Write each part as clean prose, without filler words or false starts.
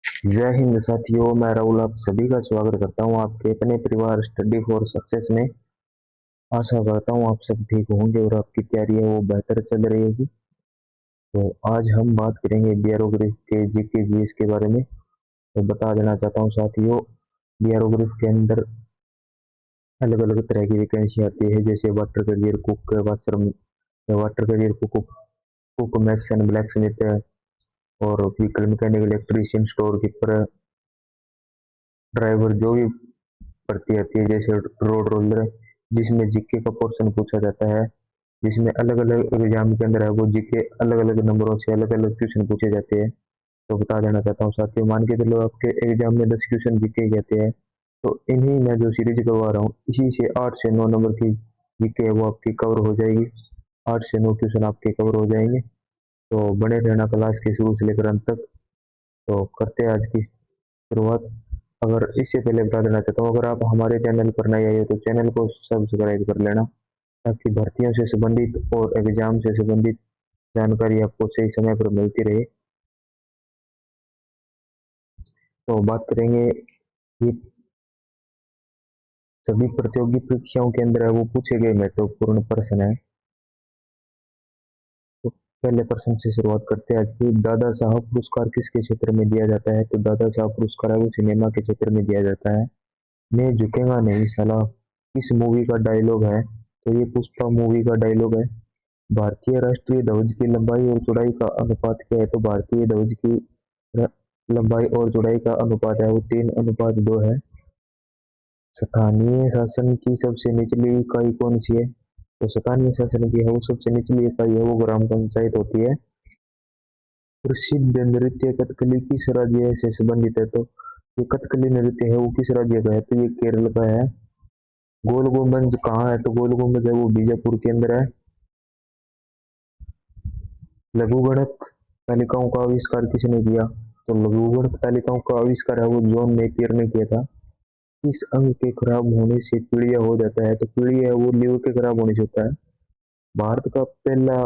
जय हिंद साथियों, मैं राहुल आप सभी का स्वागत करता हूं आपके अपने परिवार स्टडी फॉर सक्सेस में। आशा करता हूं आप सब ठीक होंगे और आपकी तैयारी है वो बेहतर चल रही होगी। तो आज हम बात करेंगे बियरोग्राफ के जीके जीएस के बारे में। तो बता देना चाहता हूं साथियों, बियरोग्राफ के अंदर अलग अलग तरह की वैकेंसी आती है, जैसे water carrier cook, water carrier cook, cook mason, blacksmith और vehicle mechanic, electrician, storekeeper, driver, जो भी भर्ती आती है, जैसे रोड रोलर, जिसमें जीके का पोर्शन पूछा जाता है, जिसमें अलग अलग एग्जाम के अंदर है वो जीके अलग अलग नंबरों से अलग अलग क्वेश्चन पूछे जाते हैं। तो बता देना चाहता हूँ साथियों, मान के चलो आपके एग्जाम में 10 क्वेश्चन जीके के आते हैं, तो इन्हीं मैं जो सीरीज करवा रहा हूँ इसी से 8 से 9 नंबर की जीके है वो आपकी कवर हो जाएगी। 8 से 9 क्वेश्चन आपके कवर हो जाएंगे। तो बने रहना क्लास के शुरू से लेकर अंत तक। तो करते हैं आज की शुरुआत। अगर इससे पहले बता देना चाहता हूँ, अगर आप हमारे चैनल पर नए आए हो तो चैनल को सब्सक्राइब कर लेना, ताकि भर्तियों से संबंधित और एग्जाम से संबंधित जानकारी आपको सही समय पर मिलती रहे। तो बात करेंगे ये सभी प्रतियोगी परीक्षाओं के अंदर है वो पूछे गए महत्वपूर्ण प्रश्न है। तो पहले प्रश्न से शुरुआत करते हैं आज की। दादा साहब पुरस्कार किसके क्षेत्र में दिया जाता है? तो दादा साहब पुरस्कार है वो सिनेमा के क्षेत्र में दिया जाता है। मैं झुकेगा नहीं साला किस मूवी का डायलॉग है? तो ये पुष्पा मूवी का डायलॉग है। भारतीय राष्ट्रीय ध्वज की लंबाई और चौड़ाई का अनुपात क्या है? तो भारतीय ध्वज की र- लंबाई और चौड़ाई का अनुपात है वो 3:2 है। स्थानीय शासन की सबसे निचली इकाई कौन सी है? तो स्थानीय शासन की है वो सबसे निचली इकाई है वो ग्राम पंचायत होती है। प्रसिद्ध नृत्य कथकली किस राज्य से संबंधित है? तो ये कथकली नृत्य है वो किस राज्य का है? तो ये केरल का है। गोल गुम्बद कहाँ है? तो गोल गुम्बद है वो बीजापुर के अंदर है। लघुगणक तालिकाओं का आविष्कार किसने किया? तो लघुगणक तालिकाओं का आविष्कार है वो जॉन नेपियर ने किया था। इस अंग के खराब होने से पीलिया हो जाता है? तो पीलिया है वो लीवर के खराब होने से होता है। भारत का पहला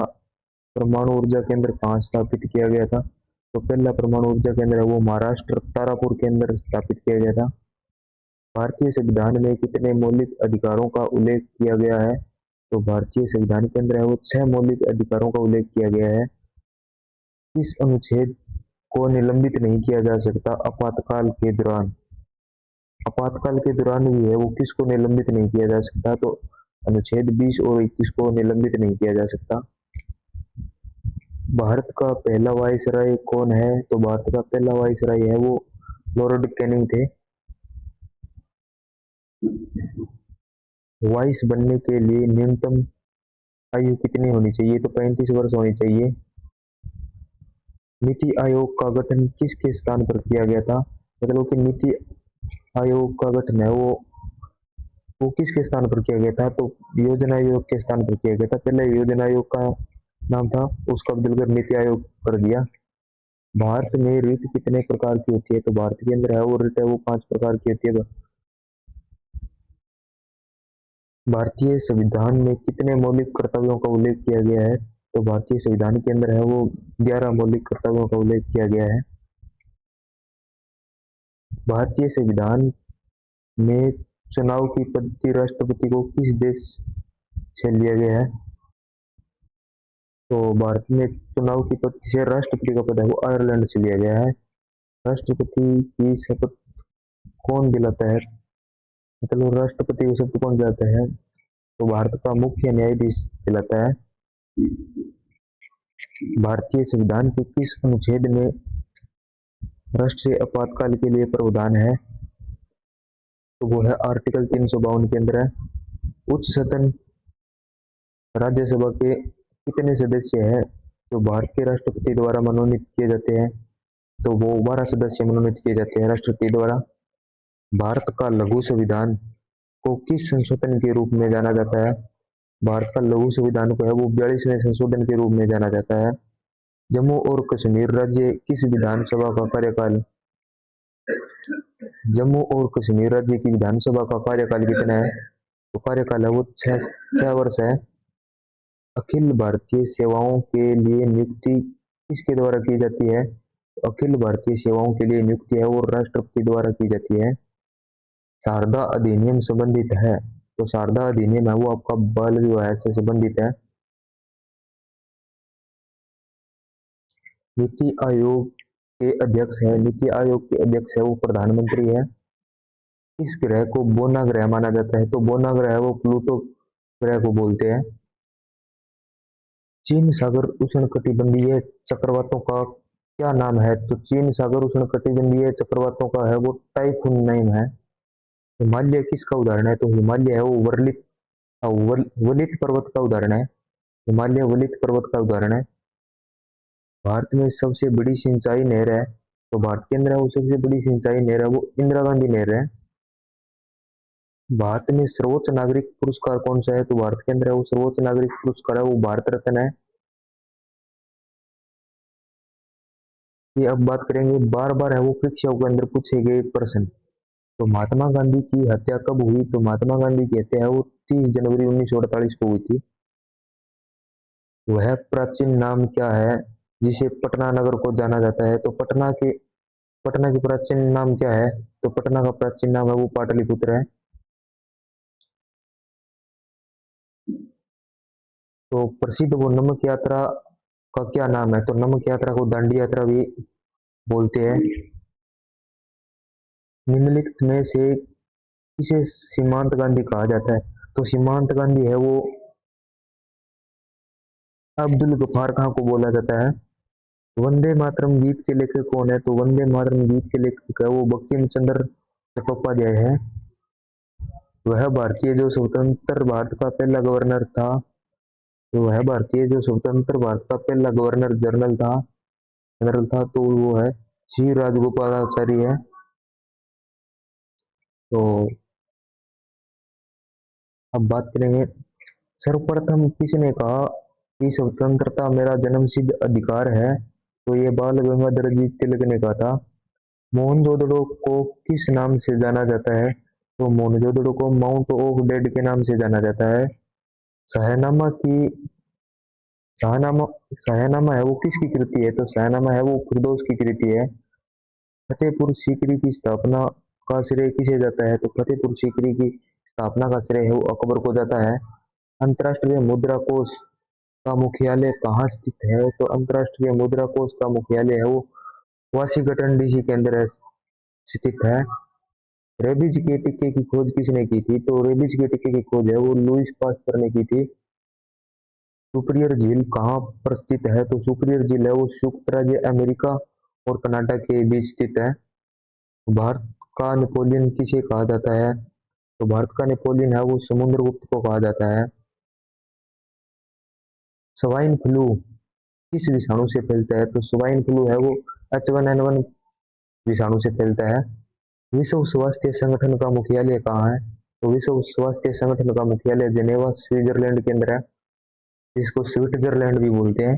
परमाणु ऊर्जा केंद्र कहाँ स्थापित किया गया था? तो पहला परमाणु ऊर्जा केंद्र है वो महाराष्ट्र तारापुर के अंदर स्थापित किया गया था। भारतीय संविधान में कितने मौलिक अधिकारों का उल्लेख किया गया है? तो भारतीय संविधान के अंदर है वो 6 मौलिक अधिकारों का उल्लेख किया गया है। इस अनुच्छेद को निलंबित नहीं किया जा सकता आपातकाल के दौरान? आपातकाल के दौरान भी है वो किसको निलंबित नहीं किया जा सकता? तो अनुच्छेद 20 और 21 को निलंबित नहीं किया जा सकता। भारत का पहला वायसराय कौन है? तो भारत का पहला वायसराय है वो लॉर्ड कैनिंग थे। वाइस बनने के लिए न्यूनतम आयु कितनी होनी चाहिए? तो 35 वर्ष होनी चाहिए। नीति आयोग का गठन किसके स्थान पर किया गया था? मतलब कि नीति आयोग का गठन है वो किसके स्थान पर किया गया था? तो योजना आयोग के स्थान पर किया गया था। पहले योजना आयोग का नाम था, उसका बदलकर नीति आयोग कर दिया। भारत में रीट कितने प्रकार की होती है? तो भारत के अंदर है वो रीट है वो 5 प्रकार की होती है। भारतीय संविधान में कितने मौलिक कर्तव्यों का उल्लेख किया गया है? तो भारतीय संविधान के अंदर है वो 11 मौलिक कर्तव्यों का उल्लेख किया गया है। भारतीय संविधान में चुनाव की पद्धति राष्ट्रपति को किस देश से लिया गया है? तो भारत में चुनाव की पद्धति से राष्ट्रपति का पद है वो आयरलैंड से लिया गया है। राष्ट्रपति की शपथ कौन दिलाता है? मतलब राष्ट्रपति को शपथ कौन दिलाता है? तो भारत का मुख्य न्यायाधीश दिलाता है। भारतीय संविधान के किस अनुच्छेद में राष्ट्रीय आपातकाल के लिए प्रावधान है? तो वो है आर्टिकल 352 के अंदर है। उच्च सदन राज्यसभा के कितने सदस्य हैं जो भारत के राष्ट्रपति द्वारा मनोनीत किए जाते हैं? तो वो 12 सदस्य मनोनीत किए जाते हैं राष्ट्रपति द्वारा। भारत का लघु संविधान को किस संशोधन के रूप में जाना जाता है? भारत का लघु संविधान को है वो 42वें संशोधन के रूप में जाना जाता है। जम्मू और कश्मीर राज्य किस विधानसभा का कार्यकाल? जम्मू और कश्मीर राज्य की विधानसभा का कार्यकाल कितना है? तो कार्यकाल है वो 6 वर्ष है। अखिल भारतीय सेवाओं के लिए नियुक्ति किसके द्वारा की जाती है? अखिल भारतीय सेवाओं के लिए नियुक्ति है वो राष्ट्रपति द्वारा की जाती है। शारदा अधिनियम संबंधित है, तो शारदा अधिनियम है वो आपका बाल विवाह से संबंधित है। नीति आयोग के अध्यक्ष है, नीति आयोग के अध्यक्ष है वो प्रधानमंत्री है। इस ग्रह को बोना ग्रह माना जाता है, तो बोना ग्रह है वो प्लूटो ग्रह को बोलते हैं। चीन सागर उष्णकटिबंधीय चक्रवातों का क्या नाम है, तो चीन सागर उष्णकटिबंधीय चक्रवातों का है वो टाइफून नाम है। हिमालय किसका उदाहरण है, तो हिमालय है वो वलित पर्वत का उदाहरण है। हिमालय वलित पर्वत का उदाहरण है। भारत में सबसे बड़ी सिंचाई नहर है, तो भारत के अंदर वो सबसे बड़ी सिंचाई नहर है वो इंदिरा गांधी नहर है। भारत में सर्वोच्च नागरिक पुरस्कार कौन सा है, तो भारत के अंदर वो सर्वोच्च नागरिक पुरस्कार है वो भारत रत्न है। ये अब बात करेंगे बार बार है वो परीक्षाओं के अंदर पूछे गए प्रश्न। तो महात्मा गांधी की हत्या कब हुई, तो महात्मा गांधी की हत्या है वो 30 जनवरी 1948 को हुई थी। वह प्राचीन नाम क्या है जिसे पटना नगर को जाना जाता है, तो पटना की प्राचीन नाम क्या है, तो पटना का प्राचीन नाम है वो पाटलिपुत्र है। तो प्रसिद्ध वो नमक यात्रा का क्या नाम है, तो नमक यात्रा को दांडी यात्रा भी बोलते हैं। निम्नलिखित में से किसे सीमांत गांधी कहा जाता है, तो सीमांत गांधी है वो अब्दुल गफ्फार खां को बोला जाता है। वंदे मातरम गीत के लेखक कौन है, तो वंदे मातरम गीत के लेखक है वो बंकिम चंद्र चट्टोपाध्याय है। वह भारतीय जो स्वतंत्र भारत का पहला गवर्नर था, तो वह भारतीय जो स्वतंत्र भारत का पहला गवर्नर जनरल था, तो वो है श्री राजगोपालाचारी है। तो अब बात करेंगे, सर्वप्रथम किसने कहा कि स्वतंत्रता मेरा जन्मसिद्ध अधिकार है, तो ये बाल गंगाधर जी तिलक ने कहा था। मोहनजोदड़ो को किस नाम से जाना जाता है, तो मोहनजोदड़ो को माउंट ऑफ डेड के नाम से जाना जाता है। शाहनामा की शाहनामा शाहनामा है वो किसकी कृति है, तो शाहनामा है वो फिरदौस की कृति है। फतेहपुर सीकरी की स्थापना का श्रेय किसे जाता है, तो फतेहपुर सीकरी की स्थापना का श्रेय है वो अकबर को जाता है। अंतर्राष्ट्रीय मुद्रा कोष का मुख्यालय कहाँ स्थित है, तो अंतर्राष्ट्रीय मुद्रा कोष का मुख्यालय है वो वाशिंगटन डीसी के अंदर स्थित है। रेबीज के टीके की खोज किसने की थी, तो रेबीज के टीके की खोज है वो लुईस पास्चर ने की थी। सुपीरियर झील कहाँ पर स्थित है, तो सुपीरियर झील है वो संयुक्त राज्य अमेरिका और कनाडा के बीच स्थित है। भारत का नेपोलियन किसे कहा जाता है, तो भारत का नेपोलियन है वो समुद्रगुप्त को कहा जाता है। स्वाइन फ्लू किस विषाणु से फैलता है, तो स्वाइन फ्लू है वो H1N1 विषाणु से फैलता है। विश्व स्वास्थ्य संगठन का मुख्यालय कहाँ है, तो विश्व स्वास्थ्य संगठन का मुख्यालय जेनेवा स्विट्जरलैंड के अंदर है, जिसको स्विट्जरलैंड भी बोलते हैं।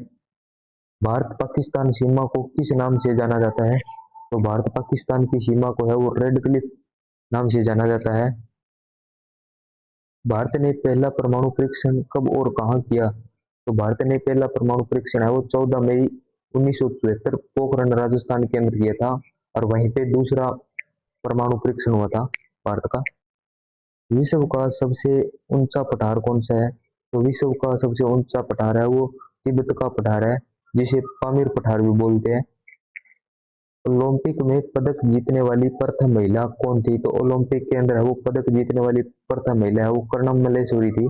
भारत पाकिस्तान सीमा को किस नाम से जाना जाता है, तो भारत पाकिस्तान की सीमा को है वो रेड क्लिफ नाम से जाना जाता है। भारत ने पहला परमाणु परीक्षण कब और कहाँ किया, तो भारत ने पहला परमाणु परीक्षण है वो 14 मई 1974 पोखरण राजस्थान के अंदर किया था, और वहीं पे दूसरा परमाणु परीक्षण हुआ था भारत का। विश्व का सबसे ऊंचा पठार कौन सा है, तो विश्व का सबसे ऊंचा पठार है वो तिब्बत का पठार है, जिसे पामीर पठार भी बोलते हैं। ओलंपिक में पदक जीतने वाली प्रथम महिला कौन थी, तो ओलंपिक के अंदर है वो पदक जीतने वाली प्रथम महिला है वो कर्णम मल्लेश्वरी थी।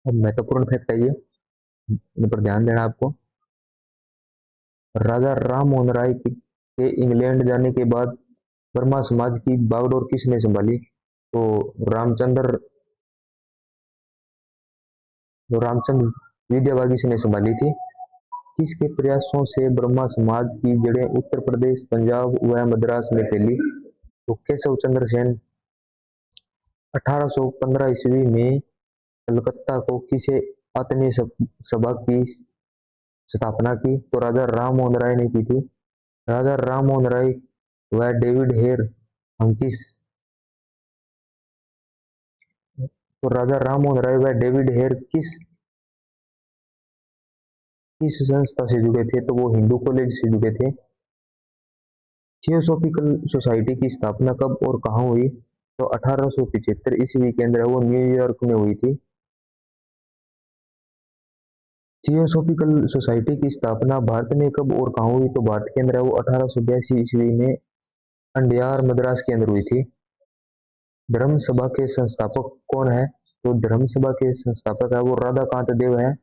अब महत्वपूर्ण फैक्ट है ये, इन पर ध्यान देना आपको। राजा राम मोहन राय के इंग्लैंड जाने के बाद वर्मा समाज की बागडोर किसने संभाली, तो रामचंद्र रामचंद्र विद्यावागीश ने संभाली थी। किसके प्रयासों से ब्रह्मा समाज की जड़ें उत्तर प्रदेश, पंजाब व मद्रास में फैली, तो केशव चंद्र सेन। 1815 ईस्वी में कलकत्ता को किसे आत्मीय सभा की स्थापना की, तो राजा राम मोहन राय ने की थी। राजा राम मोहन राय व डेविड हेयर हम किस तो राजा राम मोहन राय व डेविड हेयर किस किस संस्था से जुड़े थे, तो वो हिंदू कॉलेज से जुड़े थे। थियोसॉफिकल सोसाइटी की स्थापना कब और कहाँ हुई, तो 1875 ईस्वी के अंदर वो न्यूयॉर्क में हुई थी। थियोसॉफिकल सोसाइटी की स्थापना भारत में कब और कहाँ हुई, तो भारत के अंदर वो 1882 ईस्वी में अंडियार मद्रास के अंदर हुई थी। धर्म सभा के संस्थापक कौन है, तो धर्म सभा के संस्थापक है वो राधाकांत देव है।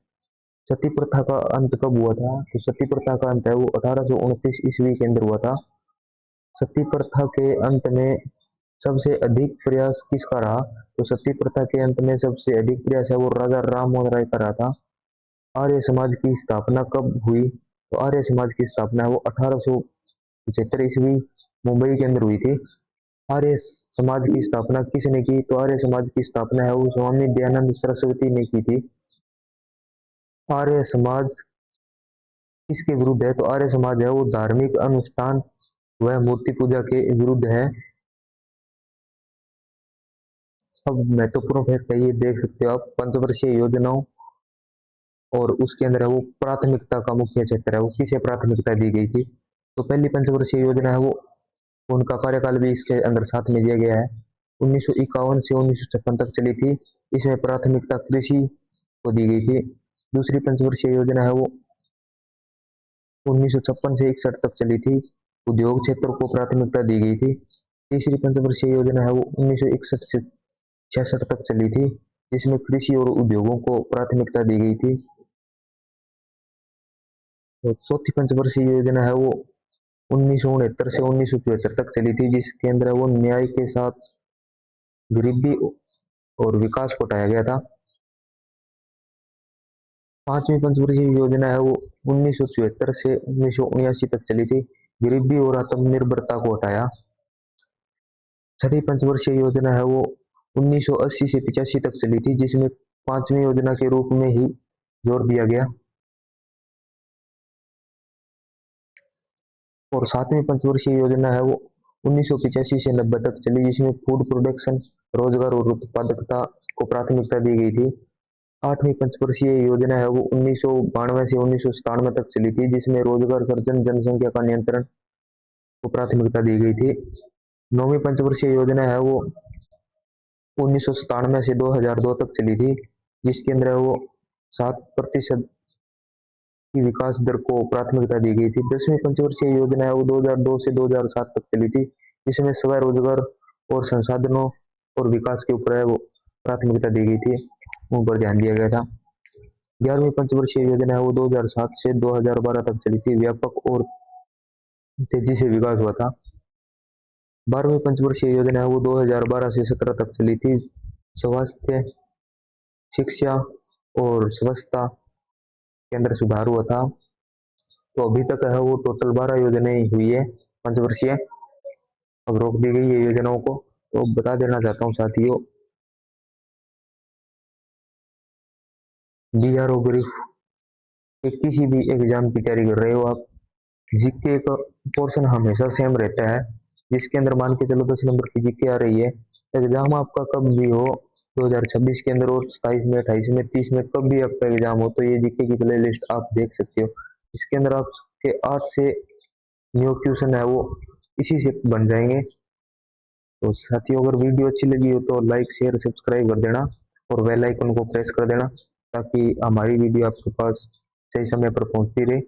सती प्रथा का अंत कब हुआ था, तो सती प्रथा का अंत है वो 1829 ईस्वी के अंदर हुआ था। सती प्रथा के अंत में सबसे अधिक प्रयास किसका रहा, तो सती प्रथा के अंत में सबसे अधिक प्रयास है वो राजा राम मोहन राय का रहा था। आर्य समाज की स्थापना कब हुई, तो आर्य समाज की स्थापना है वो 1875 ईस्वी मुंबई के अंदर हुई थी। आर्य समाज की स्थापना किसने की, तो आर्य समाज की स्थापना है वो स्वामी दयानंद सरस्वती ने की थी। आर्य समाज किसके विरुद्ध है, तो आर्य समाज है वो धार्मिक अनुष्ठान वह मूर्ति पूजा के विरुद्ध है। अब महत्वपूर्ण फैक्ट है, ये देख सकते हो आप, पंचवर्षीय योजनाओं और उसके अंदर है वो प्राथमिकता का मुख्य क्षेत्र है वो किसे प्राथमिकता दी गई थी, तो पहली पंचवर्षीय योजना है वो उनका कार्यकाल भी इसके अंदर साथ में दिया गया है। 1951 से 1956 तक चली थी। इसमें प्राथमिकता कृषि को दी गई थी। दूसरी पंचवर्षीय योजना है वो 1956 से 61 तक चली थी। उद्योग क्षेत्र को प्राथमिकता दी गई थी। तीसरी पंचवर्षीय योजना है वो 1961 से 66 तक चली थी, जिसमें कृषि और उद्योगों को प्राथमिकता दी गई थी। और चौथी पंचवर्षीय योजना है वो 1969 से 1974 तक चली थी, जिसके अंदर वो न्याय के साथ गरीबी और विकास को उठाया गया था। पांचवी पंचवर्षीय योजना है वो 1974 से 1979 तक चली थी, गरीबी और आत्मनिर्भरता को हटाया। छठी पंचवर्षीय योजना है वो 1980 से 85 तक चली थी, जिसमें पांचवी योजना के रूप में ही जोर दिया गया। और सातवीं पंचवर्षीय योजना है वो 1985 से 90 तक चली, जिसमें फूड प्रोडक्शन, रोजगार और उत्पादकता को प्राथमिकता दी गई थी। आठवीं पंचवर्षीय योजना है वो 1992 से 1997 तक चली थी, जिसमें रोजगार सृजन, जनसंख्या का नियंत्रण को प्राथमिकता दी गई थी। नौवीं पंचवर्षीय योजना है वो 1997 से 2002 तक चली थी, जिसके अंदर वो 7% की विकास दर को प्राथमिकता दी गई थी। 10वीं पंचवर्षीय योजना है वो 2002 से 2007 तक चली थी, जिसमें स्वरोजगार और संसाधनों और विकास के ऊपर है वो प्राथमिकता दी गई थी, उन पर ध्यान दिया गया था। 11वीं पंचवर्षीय योजना है वो 2007 से 2012 तक चली थी, व्यापक और तेजी से विकास हुआ था। 12वीं पंचवर्षीय योजना है वो 2012 से 17 तक चली थी, स्वास्थ्य, शिक्षा और स्वच्छता के अंदर सुधार हुआ था। तो अभी तक है वो टोटल 12 योजनाएं हुई है पंचवर्षीय, अब रोक दी गई है योजनाओं को। तो बता देना चाहता हूँ साथियों, बीआरओ ग्रीफ के किसी भी एग्जाम की तैयारी कर रहे हो आप, जीके का पोर्शन हमेशा सेम रहता है, जिसके अंदर मान के चलो 10 नंबर की जीके आ रही है। एग्जाम आपका कब भी हो 2026 के अंदर और 27 में, 28 में, 30 में, कब भी आपका एग्जाम हो, तो ये जीके की प्ले लिस्ट आप देख सकते हो। इसके अंदर आपके 8 से न्यू क्वेश्चन है वो इसी से बन जाएंगे। तो साथियों, अगर वीडियो अच्छी लगी हो तो लाइक, शेयर, सब्सक्राइब कर देना और बेल आइकन को प्रेस कर देना, ताकि हमारी वीडियो आपके पास सही समय पर पहुंचती रहे।